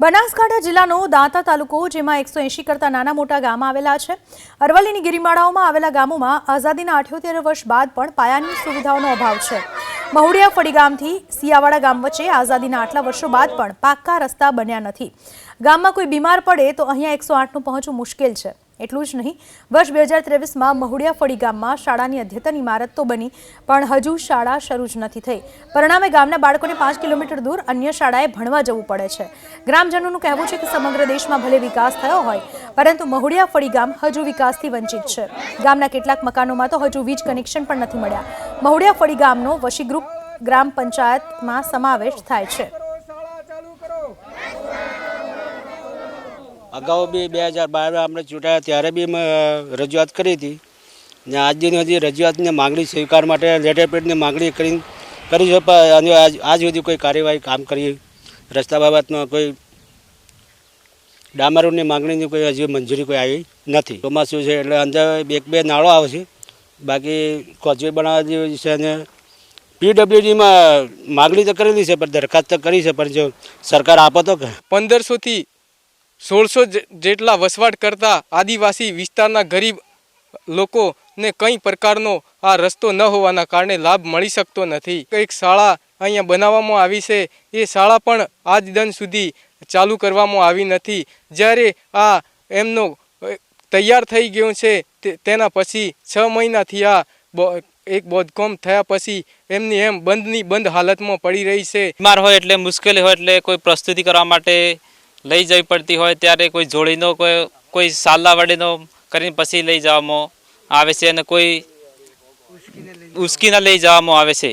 બનાસકાંઠા જિલ્લાનો દાંતા તાલુકો, જેમાં 180 કરતાં નાના મોટા ગામ આવેલા છે. અરવલ્લીની ગિરિમાળાઓમાં આવેલા ગામોમાં આઝાદીના 78 વર્ષ બાદ પણ પાયાની સુવિધાઓનો અભાવ છે. મહુડિયા ફળી ગામથી સિયાવાડા ગામ વચ્ચે આઝાદીના આટલા વર્ષો બાદ પણ પાક્કા રસ્તા બન્યા નથી. ગામમાં કોઈ બીમાર પડે તો અહીંયા 108નું પહોંચવું મુશ્કેલ છે. એટલું જ નહીં, વર્ષ 2023માં મહુડિયા ફળી ગામમાં શાળાની અદ્યતન ઇમારત તો બની, પણ હજુ શાળા શરૂ જ નથી થઈ. પરિણામે ગામના બાળકોને 5 કિલોમીટર દૂર અન્ય શાળાએ ભણવા જવું પડે છે. ગ્રામજનોનું કહેવું છે કે સમગ્ર દેશમાં ભલે વિકાસ થયો હોય, પરંતુ મહુડિયા ફળી ગામ હજુ વિકાસથી વંચિત છે. ગામના કેટલાક મકાનોમાં તો હજુ વીજ કનેક્શન પણ નથી મળ્યા. મહુડિયા ફળી ગામનો વશી ગ્રુપ ગ્રામ પંચાયતમાં સમાવેશ થાય છે. અગાઉ બી 2012 આપણે ચૂંટાયા ત્યારે બી રજૂઆત કરી હતી ને આજ દિન હજી રજૂઆતની માગણી સ્વીકાર માટે લેટર પેડની માગણી કરી છે, પણ આજ સુધી કોઈ કાર્યવાહી કામ કરી રસ્તા બાબતમાં કોઈ ડામરોની માગણીની કોઈ હજી મંજૂરી કોઈ આવી નથી. ચોમાસું છે એટલે અંદર 1-2 નાળો આવે છે, બાકી કોચવે બનાવવા જેવી છે. અને પીડબ્લ્યુડીમાં માગણી તો કરેલી છે, પણ દરખાસ્ત તો કરી છે, પણ જો સરકાર આપો તો 1500 થી 1600 જેટલા વસવાટ કરતા આદિવાસી વિસ્તારના ગરીબ લોકોને કંઈ પ્રકારનો આ રસ્તો ન હોવાના કારણે લાભ મળી શકતો નથી. એક શાળા અહીંયા બનાવવામાં આવી છે, એ શાળા પણ આજ દિન સુધી ચાલુ કરવામાં આવી નથી. જ્યારે આ એમનો તૈયાર થઈ ગયો છે તેના પછી 6 મહિનાથી આ એક બોધકામ થયા પછી એમની એમ બંધની બંધ હાલતમાં પડી રહી છે. બીમાર હોય એટલે મુશ્કેલી હોય એટલે કોઈ પ્રસ્તુતિ કરવા માટે લઈ જવી પડતી હોય ત્યારે કોઈ જોડીનો કોઈ સાલા વડેનો કરીને પછી લઈ જવામાં આવે છે અને કોઈ ઉસકીને લઈ જવામાં આવે છે.